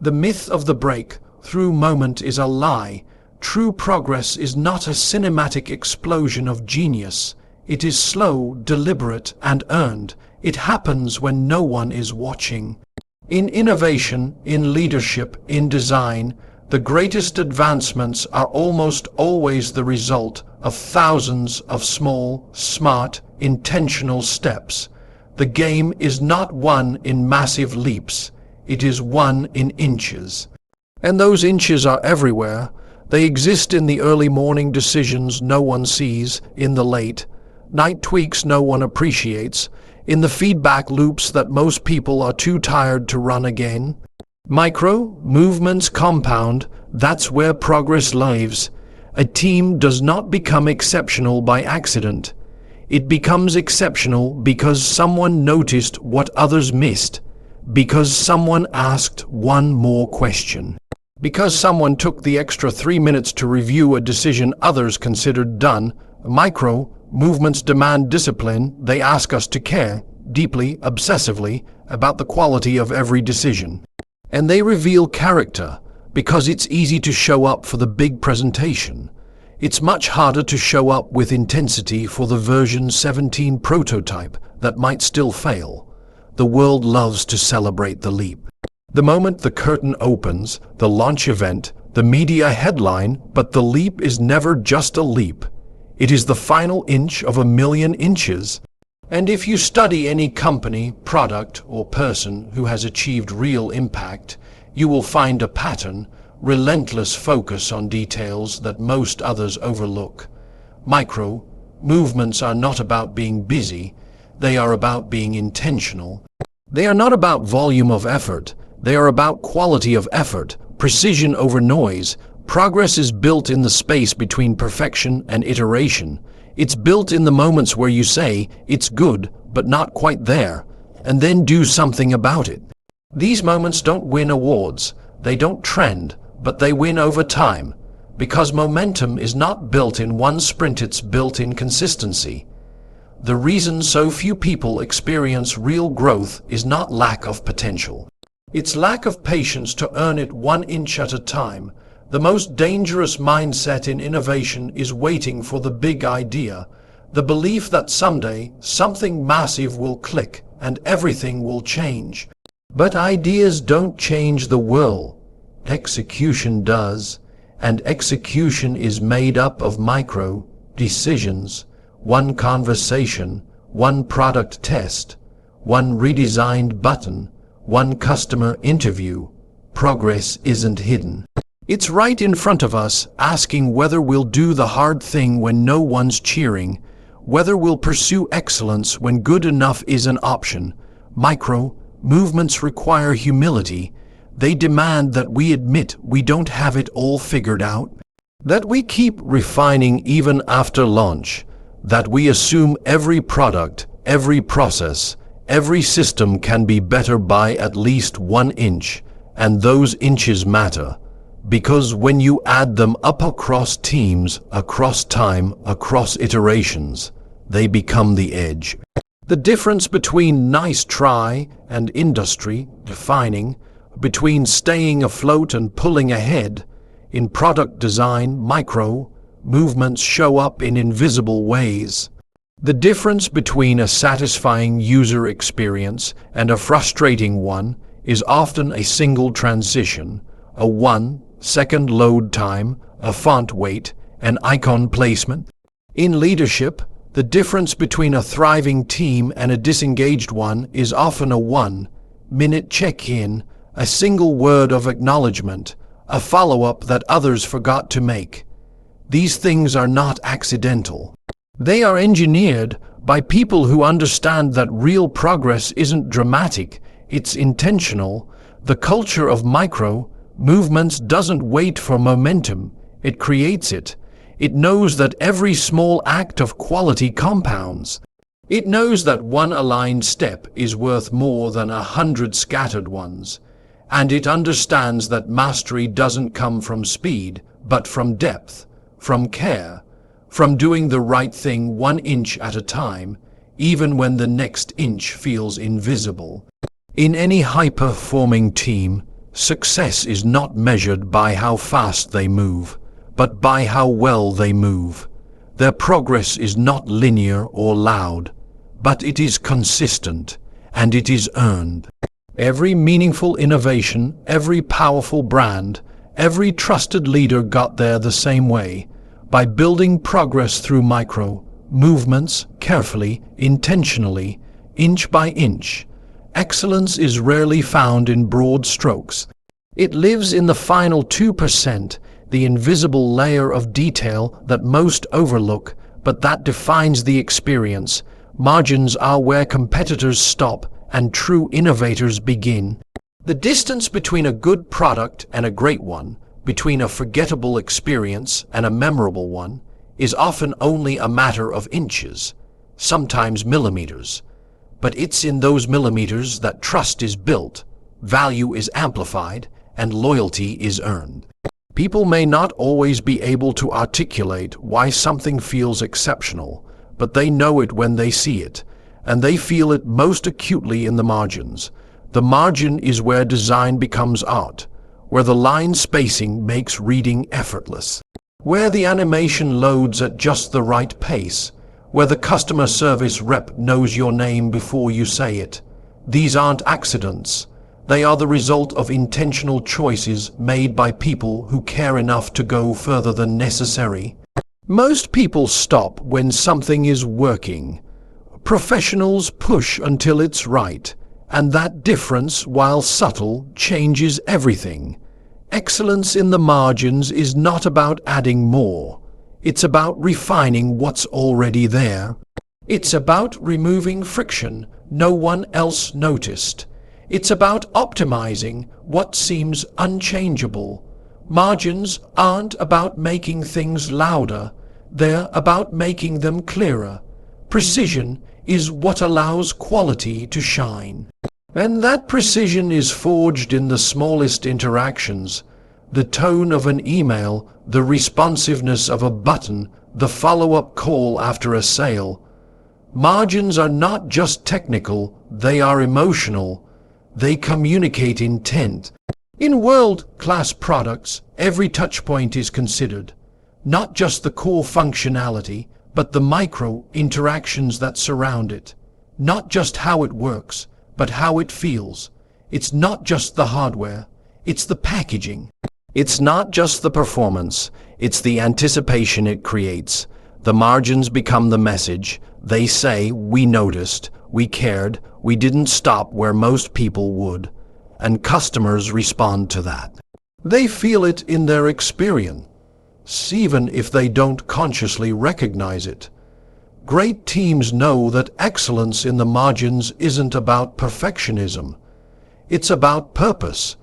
The myth of the breakthrough moment is a lie. True progress is not a cinematic explosion of genius. It is slow, deliberate, and earned. It happens when no one is watching. In innovation, in leadership, in design, the greatest advancements are almost always the result of thousands of small, smart, intentional steps. The game is not won in massive leaps. It is won in inches. And those inches are everywhere. They exist in the early morning decisions no one sees, in the late night tweaks no one appreciates, in the feedback loops that most people are too tired to run again. Micro movements compound. That's where progress lives. A team does not become exceptional by accident. It becomes exceptional because someone noticed what others missed, because someone asked one more question, because someone took the extra 3 minutes to review a decision others considered done. Micro movements demand discipline. They ask us to care deeply, obsessively, about the quality of every decision. And they reveal character, because it's easy to show up for the big presentation. It's much harder to show up with intensity for the version 17 prototype that might still fail. The world loves to celebrate the leap. The moment the curtain opens, the launch event, the media headline, but the leap is never just a leap. It is the final inch of 1,000,000 inches. And if you study any company, product, or person who has achieved real impact, you will find a pattern, relentless focus on details that most others overlook. Micro movements are not about being busy. They are about being intentional. They are not about volume of effort. They are about quality of effort, precision over noise. Progress is built in the space between perfection and iteration. It's built in the moments where you say, it's good, but not quite there, and then do something about it. These moments don't win awards. They don't trend, but they win over time. Because momentum is not built in one sprint, it's built in consistency. The reason so few people experience real growth is not lack of potential. It's lack of patience to earn it 1 inch at a time. The most dangerous mindset in innovation is waiting for the big idea, the belief that someday something massive will click and everything will change. But ideas don't change the world. Execution does, and execution is made up of micro decisions, one conversation, one product test, one redesigned button, one customer interview. Progress isn't hidden. It's right in front of us, asking whether we'll do the hard thing when no one's cheering, whether we'll pursue excellence when good enough is an option. Micro movements require humility. They demand that we admit we don't have it all figured out, that we keep refining even after launch, that we assume every product, every process, every system can be better by at least 1 inch, and those inches matter. Because when you add them up across teams, across time, across iterations, they become the edge. The difference between nice try and industry defining, between staying afloat and pulling ahead, in product design, micro movements show up in invisible ways. The difference between a satisfying user experience and a frustrating one is often a single transition, a 1-second load time, a font weight, an icon placement. In leadership, the difference between a thriving team and a disengaged one is often a 1-minute check-in, a single word of acknowledgement, a follow-up that others forgot to make. These things are not accidental. They are engineered by people who understand that real progress isn't dramatic, it's intentional. The culture of micro movements doesn't wait for momentum, it creates it. It knows that every small act of quality compounds. It knows that one aligned step is worth more than 100 scattered ones. And it understands that mastery doesn't come from speed, but from depth, from care, from doing the right thing 1 inch at a time, even when the next inch feels invisible. In any high-performing team, Success is not measured by how fast they move, but by how well they move. Their progress is not linear or loud, but it is consistent, and it is earned. Every meaningful innovation, every powerful brand, every trusted leader got there the same way, by building progress through micro movements, carefully, intentionally, inch by inch. Excellence is rarely found in broad strokes. It lives in the final 2%, the invisible layer of detail that most overlook, but that defines the experience. Margins are where competitors stop and true innovators begin. The distance between a good product and a great one, between a forgettable experience and a memorable one, is often only a matter of inches, sometimes millimeters. But it's in those millimeters that trust is built, value is amplified, and loyalty is earned. People may not always be able to articulate why something feels exceptional, but they know it when they see it, and they feel it most acutely in the margins. The margin is where design becomes art, where the line spacing makes reading effortless, where the animation loads at just the right pace, where the customer service rep knows your name before you say it. These aren't accidents. They are the result of intentional choices made by people who care enough to go further than necessary. Most people stop when something is working. Professionals push until it's right, and that difference, while subtle, changes everything. Excellence in the margins is not about adding more. It's about refining what's already there. It's about removing friction no one else noticed. It's about optimizing what seems unchangeable. Margins aren't about making things louder. They're about making them clearer. Precision is what allows quality to shine. And that precision is forged in the smallest interactions. The tone of an email, the responsiveness of a button, the follow-up call after a sale. Margins are not just technical, they are emotional. They communicate intent. In world-class products, every touchpoint is considered. Not just the core functionality, but the micro-interactions that surround it. Not just how it works, but how it feels. It's not just the hardware, it's the packaging. It's not just the performance, it's the anticipation it creates. The margins become the message. They say, we noticed, we cared, we didn't stop where most people would. And customers respond to that. They feel it in their experience, even if they don't consciously recognize it. Great teams know that excellence in the margins isn't about perfectionism. It's about purpose.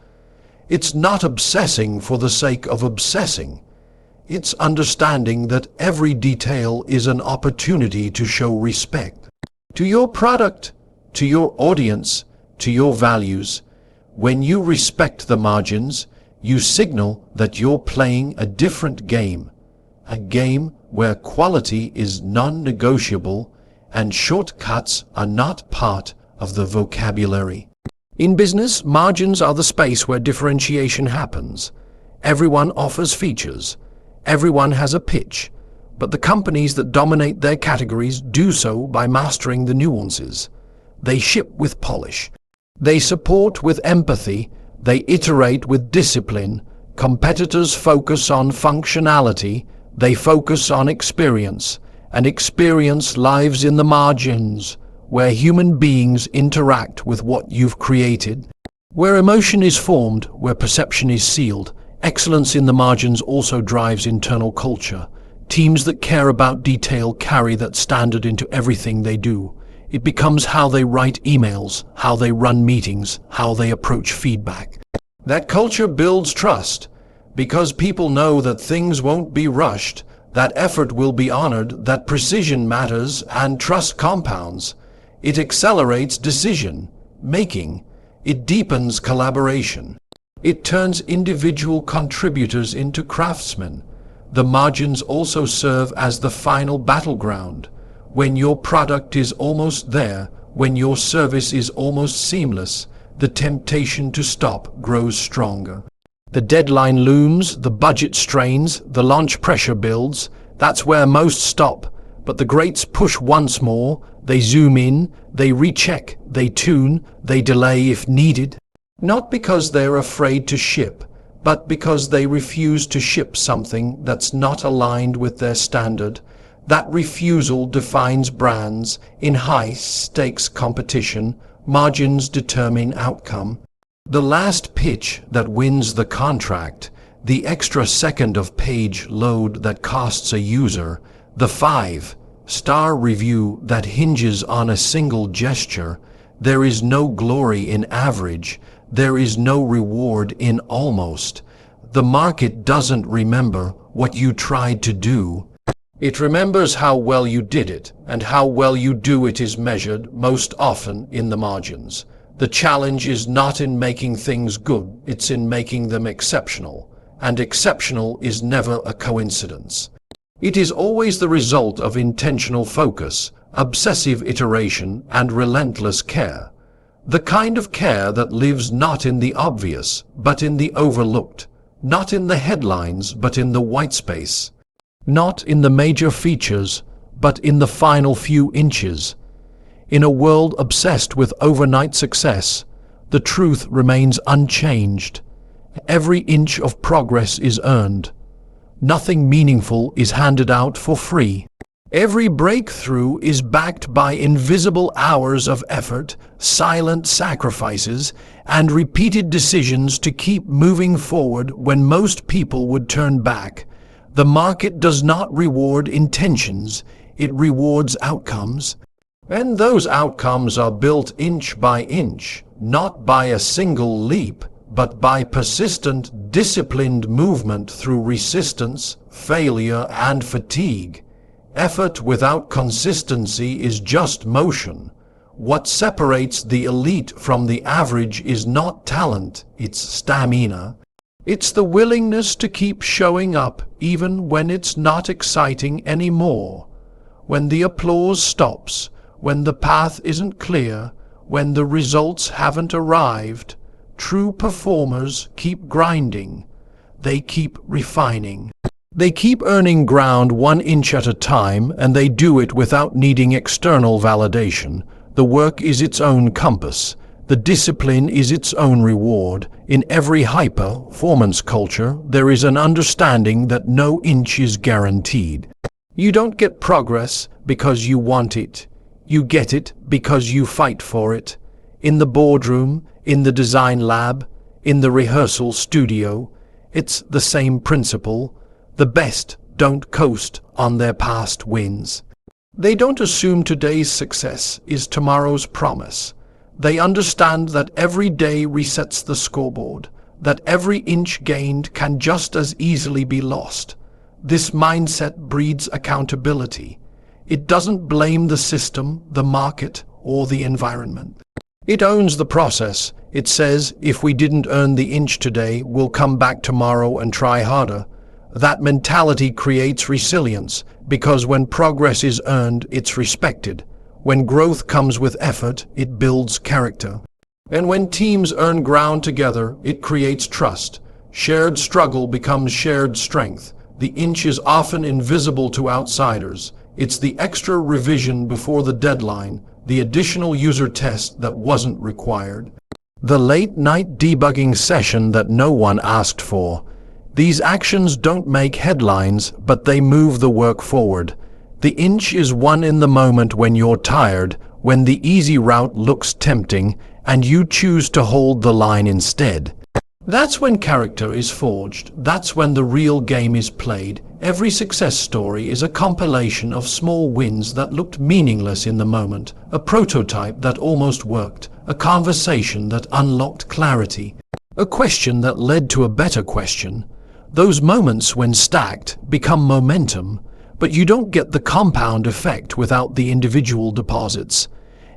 It's not obsessing for the sake of obsessing. It's understanding that every detail is an opportunity to show respect to your product, to your audience, to your values. When you respect the margins, you signal that you're playing a different game, a game where quality is non-negotiable and shortcuts are not part of the vocabulary. In business, margins are the space where differentiation happens. Everyone offers features. Everyone has a pitch. But the companies that dominate their categories do so by mastering the nuances. They ship with polish. They support with empathy. They iterate with discipline. Competitors focus on functionality. They focus on experience. And experience lives in the margins, where human beings interact with what you've created. Where emotion is formed, where perception is sealed. Excellence in the margins also drives internal culture. Teams that care about detail carry that standard into everything they do. It becomes how they write emails, how they run meetings, how they approach feedback. That culture builds trust, because people know that things won't be rushed, that effort will be honored, that precision matters, and trust compounds. It accelerates decision making. It deepens collaboration. It turns individual contributors into craftsmen. The margins also serve as the final battleground. When your product is almost there, when your service is almost seamless, the temptation to stop grows stronger. The deadline looms, the budget strains, the launch pressure builds. That's where most stop. But the greats push once more. They zoom in, they recheck, they tune, they delay if needed. Not because they're afraid to ship, but because they refuse to ship something that's not aligned with their standard. That refusal defines brands. In high-stakes competition, margins determine outcome. The last pitch that wins the contract, the extra second of page load that costs a user, the 5-star review that hinges on a single gesture. There is no glory in average. There is no reward in almost. The market doesn't remember what you tried to do. It remembers how well you did it, and how well you do it is measured most often in the margins. The challenge is not in making things good, it's in making them exceptional. And exceptional is never a coincidence. It is always the result of intentional focus, obsessive iteration, and relentless care. The kind of care that lives not in the obvious, but in the overlooked, not in the headlines, but in the white space, not in the major features, but in the final few inches. In a world obsessed with overnight success, the truth remains unchanged. Every inch of progress is earned. Nothing meaningful is handed out for free. Every breakthrough is backed by invisible hours of effort, silent sacrifices, and repeated decisions to keep moving forward when most people would turn back. The market does not reward intentions, it rewards outcomes. And those outcomes are built inch by inch, not by a single leap, but by persistent, disciplined movement through resistance, failure, and fatigue. Effort without consistency is just motion. What separates the elite from the average is not talent, it's stamina. It's the willingness to keep showing up even when it's not exciting anymore. When the applause stops, when the path isn't clear, when the results haven't arrived, true performers keep grinding. They keep refining. They keep earning ground 1 inch at a time, and they do it without needing external validation. The work is its own compass. The discipline is its own reward. In every high-performance culture, there is an understanding that no inch is guaranteed. You don't get progress because you want it. You get it because you fight for it. In the boardroom, in the design lab, in the rehearsal studio, it's the same principle. The best don't coast on their past wins. They don't assume today's success is tomorrow's promise. They understand that every day resets the scoreboard, that every inch gained can just as easily be lost. This mindset breeds accountability. It doesn't blame the system, the market, or the environment. It owns the process. It says, if we didn't earn the inch today, we'll come back tomorrow and try harder. That mentality creates resilience, because when progress is earned, it's respected. When growth comes with effort, it builds character. And when teams earn ground together, it creates trust. Shared struggle becomes shared strength. The inch is often invisible to outsiders. It's the extra revision before the deadline, the additional user test that wasn't required, the late-night debugging session that no one asked for. These actions don't make headlines, but they move the work forward. The inch is won in the moment when you're tired, when the easy route looks tempting, and you choose to hold the line instead. That's when character is forged. That's when the real game is played. Every success story is a compilation of small wins that looked meaningless in the moment, a prototype that almost worked, a conversation that unlocked clarity, a question that led to a better question. Those moments, when stacked, become momentum, but you don't get the compound effect without the individual deposits.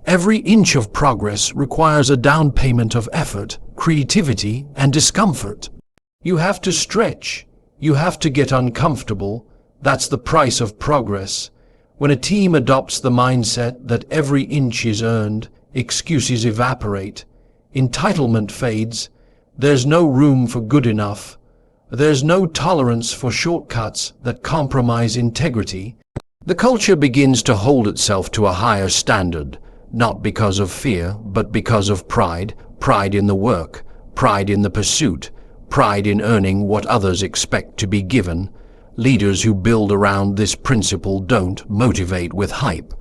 Every inch of progress requires a down payment of effort, creativity, and discomfort. You have to stretch. You have to get uncomfortable. That's the price of progress. When a team adopts the mindset that every inch is earned, excuses evaporate. Entitlement fades. There's no room for good enough. There's no tolerance for shortcuts that compromise integrity. The culture begins to hold itself to a higher standard, not because of fear, but because of pride, pride in the work, pride in the pursuit, pride in earning what others expect to be given. Leaders who build around this principle don't motivate with hype.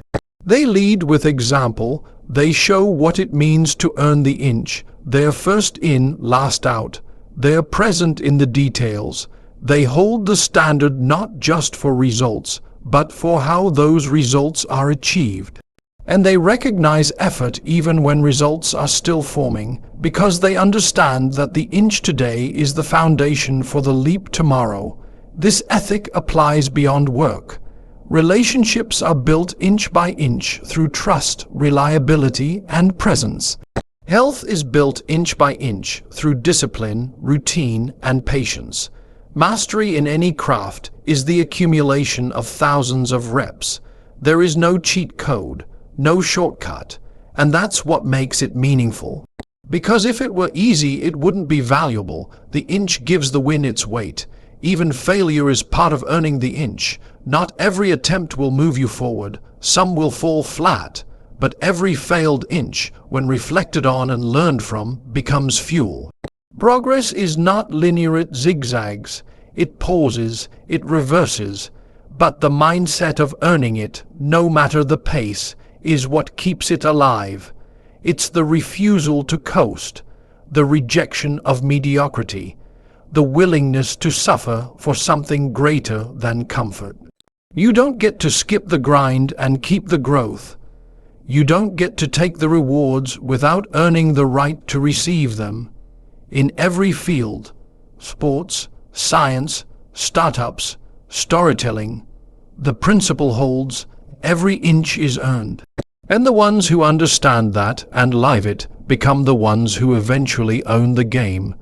They lead with example. They show what it means to earn the inch. They're first in, last out. They're present in the details. They hold the standard not just for results, but for how those results are achieved. And they recognize effort even when results are still forming, because they understand that the inch today is the foundation for the leap tomorrow. This ethic applies beyond work. Relationships are built inch by inch through trust, reliability, and presence. Health is built inch by inch through discipline, routine, and patience. Mastery in any craft is the accumulation of thousands of reps. There is no cheat code, no shortcut, and that's what makes it meaningful. Because if it were easy, it wouldn't be valuable. The inch gives the win its weight. Even failure is part of earning the inch. Not every attempt will move you forward. Some will fall flat. But every failed inch, when reflected on and learned from, becomes fuel. Progress is not linear, it zigzags. It pauses, it reverses. But the mindset of earning it, no matter the pace, is what keeps it alive. It's the refusal to coast, the rejection of mediocrity, the willingness to suffer for something greater than comfort. You don't get to skip the grind and keep the growth. You don't get to take the rewards without earning the right to receive them. In every field, sports, science, startups, storytelling, the principle holds: every inch is earned. And the ones who understand that and live it become the ones who eventually own the game.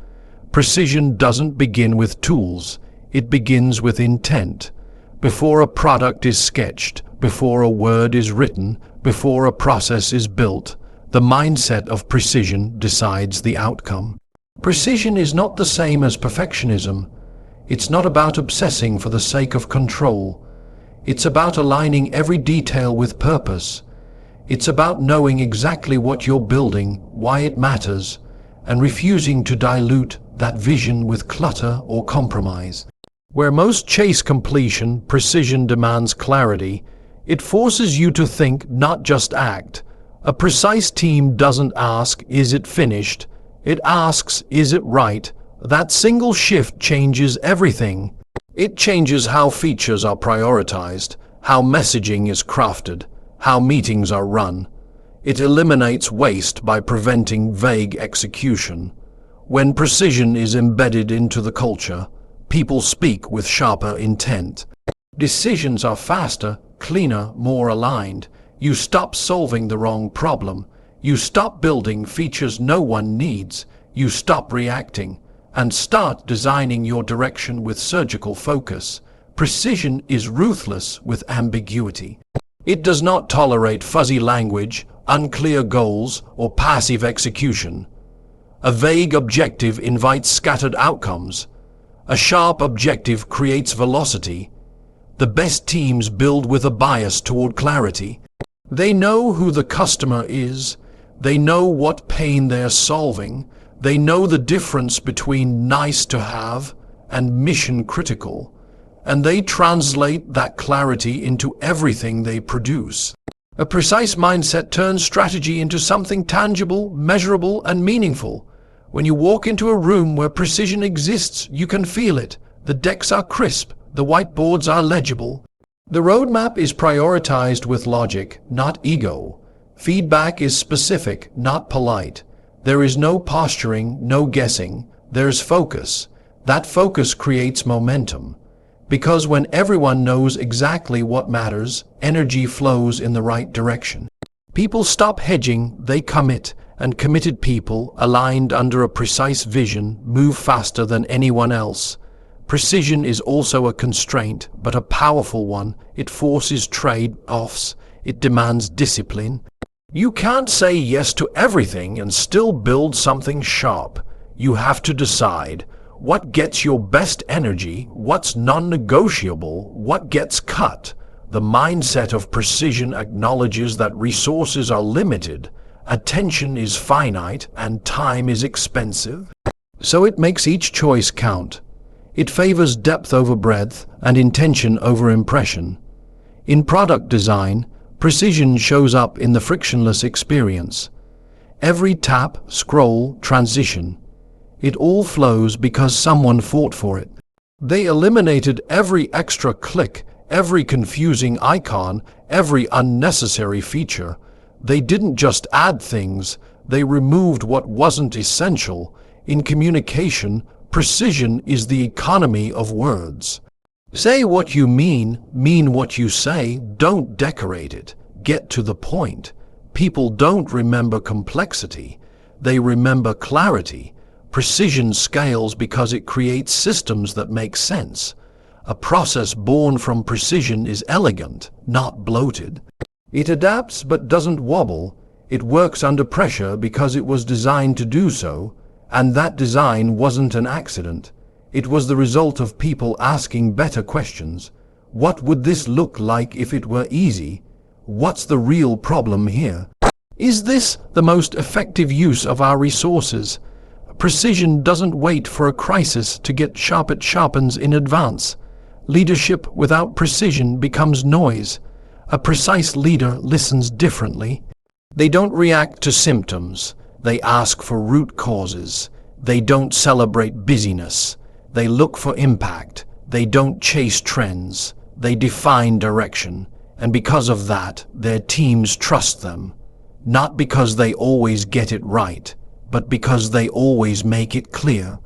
Precision doesn't begin with tools, it begins with intent. Before a product is sketched, before a word is written, before a process is built, the mindset of precision decides the outcome. Precision is not the same as perfectionism. It's not about obsessing for the sake of control. It's about aligning every detail with purpose. It's about knowing exactly what you're building, why it matters, and refusing to dilute that vision with clutter or compromise. Where most chase completion, precision demands clarity. It forces you to think, not just act. A precise team doesn't ask, "Is it finished?" It asks, "Is it right?" That single shift changes everything. It changes how features are prioritized, how messaging is crafted, how meetings are run. It eliminates waste by preventing vague execution. When precision is embedded into the culture, people speak with sharper intent. Decisions are faster, cleaner, more aligned. You stop solving the wrong problem. You stop building features no one needs. You stop reacting and start designing your direction with surgical focus. Precision is ruthless with ambiguity. It does not tolerate fuzzy language, unclear goals, or passive execution. A vague objective invites scattered outcomes. A sharp objective creates velocity. The best teams build with a bias toward clarity. They know who the customer is. They know what pain they're solving. They know the difference between nice to have and mission critical. And they translate that clarity into everything they produce. A precise mindset turns strategy into something tangible, measurable, and meaningful. When you walk into a room where precision exists, you can feel it. The decks are crisp. The whiteboards are legible. The roadmap is prioritized with logic, not ego. Feedback is specific, not polite. There is no posturing, no guessing. There's focus. That focus creates momentum. Because when everyone knows exactly what matters, energy flows in the right direction. People stop hedging, they commit, and committed people, aligned under a precise vision, move faster than anyone else. Precision is also a constraint, but a powerful one. It forces trade-offs. It demands discipline. You can't say yes to everything and still build something sharp. You have to decide what gets your best energy, what's non-negotiable, what gets cut. The mindset of precision acknowledges that resources are limited, attention is finite, and time is expensive. So it makes each choice count. It favors depth over breadth and intention over impression. In product design, precision shows up in the frictionless experience. Every tap, scroll, transition. It all flows because someone fought for it. They eliminated every extra click, every confusing icon, every unnecessary feature. They didn't just add things, they removed what wasn't essential. In communication, precision is the economy of words. Say what you mean what you say, don't decorate it. Get to the point. People don't remember complexity, they remember clarity. Precision scales because it creates systems that make sense. A process born from precision is elegant, not bloated. It adapts but doesn't wobble. It works under pressure because it was designed to do so, and that design wasn't an accident. It was the result of people asking better questions. What would this look like if it were easy? What's the real problem here? Is this the most effective use of our resources? Precision doesn't wait for a crisis to get sharp, it sharpens in advance. Leadership without precision becomes noise. A precise leader listens differently. They don't react to symptoms. They ask for root causes. They don't celebrate busyness. They look for impact. They don't chase trends. They define direction. And because of that, their teams trust them. Not because they always get it right, but because they always make it clear.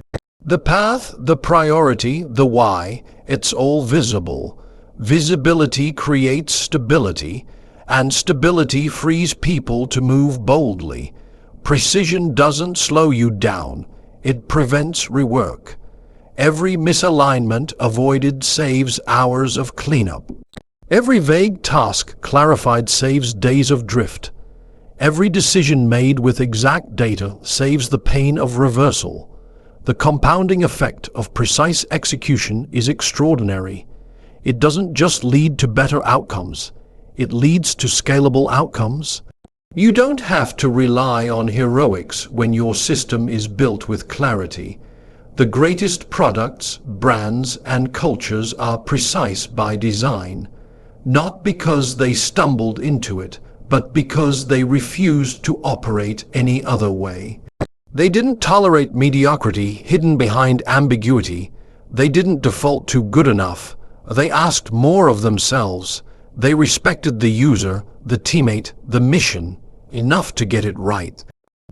The path, the priority, the why, it's all visible. Visibility creates stability, and stability frees people to move boldly. Precision doesn't slow you down, it prevents rework. Every misalignment avoided saves hours of cleanup. Every vague task clarified saves days of drift. Every decision made with exact data saves the pain of reversal. The compounding effect of precise execution is extraordinary. It doesn't just lead to better outcomes, it leads to scalable outcomes. You don't have to rely on heroics when your system is built with clarity. The greatest products, brands, and cultures are precise by design, not because they stumbled into it, but because they refused to operate any other way. They didn't tolerate mediocrity hidden behind ambiguity. They didn't default to good enough. They asked more of themselves. They respected the user, the teammate, the mission, enough to get it right.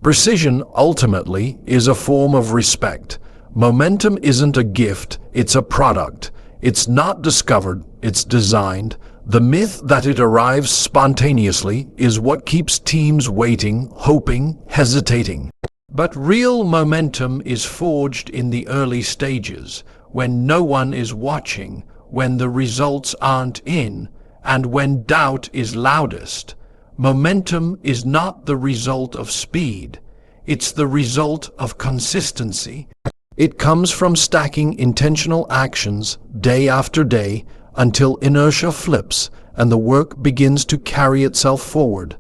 Precision, ultimately, is a form of respect. Momentum isn't a gift, it's a product. It's not discovered, it's designed. The myth that it arrives spontaneously is what keeps teams waiting, hoping, hesitating. But real momentum is forged in the early stages, when no one is watching, when the results aren't in, and when doubt is loudest. Momentum is not the result of speed, it's the result of consistency. It comes from stacking intentional actions day after day until inertia flips and the work begins to carry itself forward.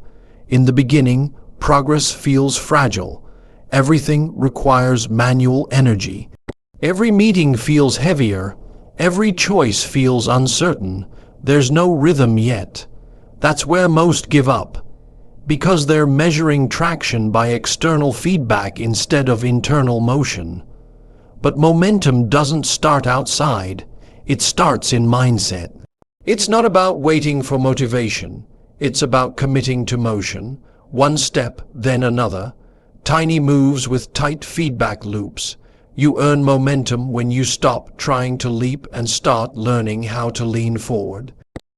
In the beginning, progress feels fragile. Everything requires manual energy. Every meeting feels heavier. Every choice feels uncertain. There's no rhythm yet. That's where most give up, because they're measuring traction by external feedback instead of internal motion. But momentum doesn't start outside, it starts in mindset. It's not about waiting for motivation, it's about committing to motion, one step, then another, tiny moves with tight feedback loops. You earn momentum when you stop trying to leap and start learning how to lean forward.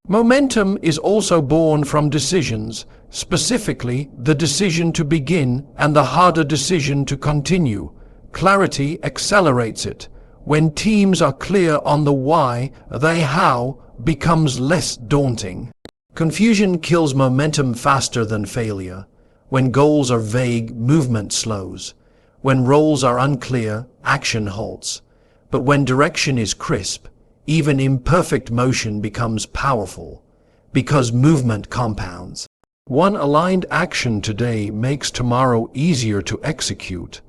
Momentum is also born from decisions, specifically the decision to begin and the harder decision to continue. Clarity accelerates it. When teams are clear on the why, the how becomes less daunting. Confusion kills momentum faster than failure. When goals are vague, movement slows. When roles are unclear, action halts. But when direction is crisp, even imperfect motion becomes powerful, because movement compounds. One aligned action today makes tomorrow easier to execute,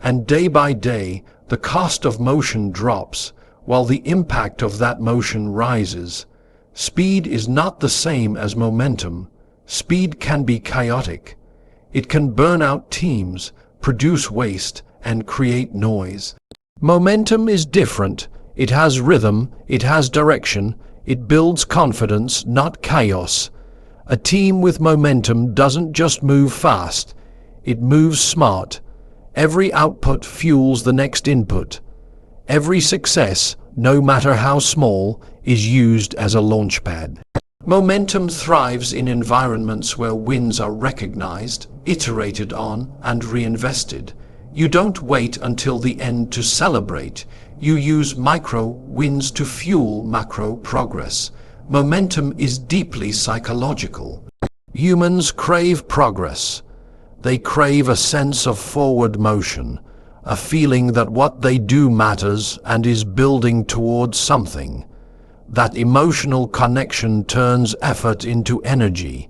and day by day the cost of motion drops, while the impact of that motion rises. Speed is not the same as momentum. Speed can be chaotic. It can burn out teams, produce waste, and create noise. Momentum is different. It has rhythm, it has direction, it builds confidence, not chaos. A team with momentum doesn't just move fast, it moves smart. Every output fuels the next input. Every success, no matter how small, is used as a launchpad. Momentum thrives in environments where wins are recognized, iterated on, and reinvested. You don't wait until the end to celebrate. You use micro wins to fuel macro progress. Momentum is deeply psychological. Humans crave progress. They crave a sense of forward motion, a feeling that what they do matters and is building towards something. That emotional connection turns effort into energy.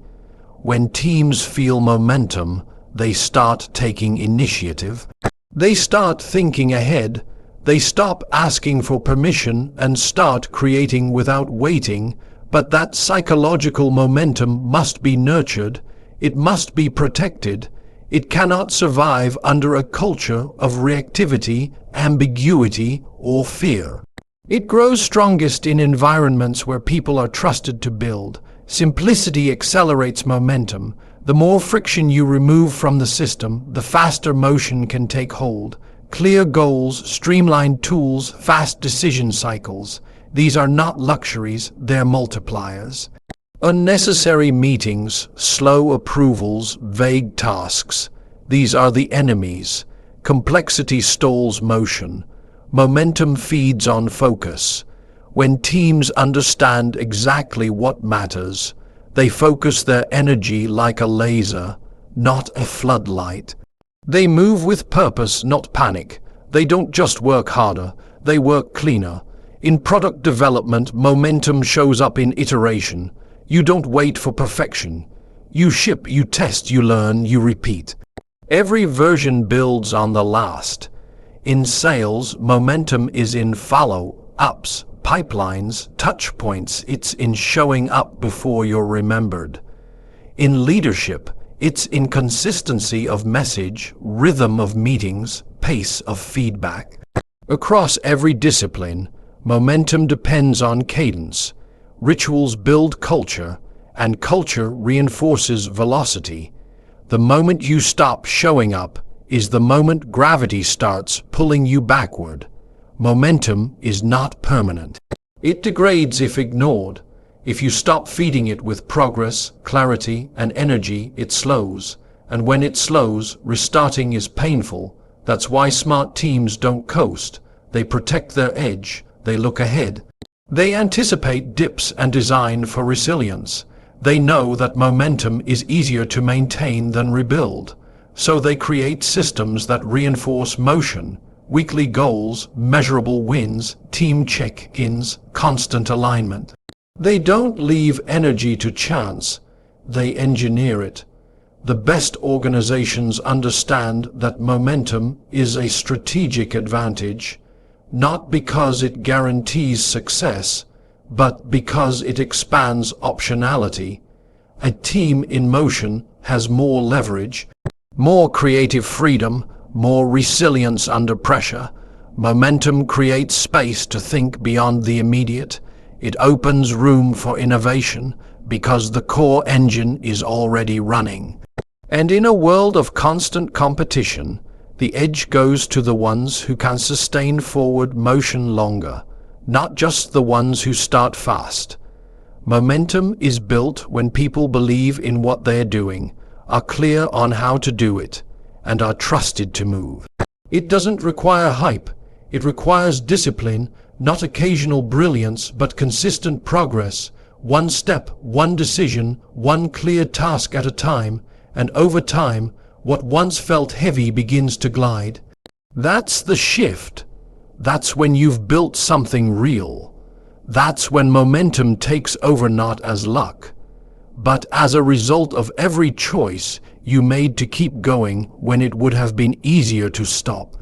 When teams feel momentum, they start taking initiative. They start thinking ahead. They stop asking for permission and start creating without waiting. But that psychological momentum must be nurtured. It must be protected. It cannot survive under a culture of reactivity, ambiguity, or fear. It grows strongest in environments where people are trusted to build. Simplicity accelerates momentum. The more friction you remove from the system, the faster motion can take hold. Clear goals, streamlined tools, fast decision cycles. These are not luxuries, they're multipliers. Unnecessary meetings, slow approvals, vague tasks. These are the enemies. Complexity stalls motion. Momentum feeds on focus. When teams understand exactly what matters, they focus their energy like a laser, not a floodlight. They move with purpose, not panic. They don't just work harder, they work cleaner. In product development, momentum shows up in iteration. You don't wait for perfection. You ship, you test, you learn, you repeat. Every version builds on the last. In sales, momentum is in follow-ups, pipelines, touch points. It's in showing up before you're remembered. In leadership, it's in consistency of message, rhythm of meetings, pace of feedback. Across every discipline, momentum depends on cadence. Rituals build culture, and culture reinforces velocity. The moment you stop showing up is the moment gravity starts pulling you backward. Momentum is not permanent. It degrades if ignored. If you stop feeding it with progress, clarity, and energy, it slows. And when it slows, restarting is painful. That's why smart teams don't coast. They protect their edge. They look ahead. They anticipate dips and design for resilience. They know that momentum is easier to maintain than rebuild. So they create systems that reinforce motion, weekly goals, measurable wins, team check-ins, constant alignment. They don't leave energy to chance. They engineer it. The best organizations understand that momentum is a strategic advantage, not because it guarantees success, but because it expands optionality. A team in motion has more leverage, more creative freedom, more resilience under pressure. Momentum creates space to think beyond the immediate. It opens room for innovation because the core engine is already running. And in a world of constant competition, the edge goes to the ones who can sustain forward motion longer, not just the ones who start fast. Momentum is built when people believe in what they're doing, are clear on how to do it, and are trusted to move. It doesn't require hype. It requires discipline, not occasional brilliance, but consistent progress. one step, one decision, one clear task at a time, and over time, what once felt heavy begins to glide. That's the shift. That's when you've built something real. That's when momentum takes over, not as luck, but as a result of every choice you made to keep going when it would have been easier to stop.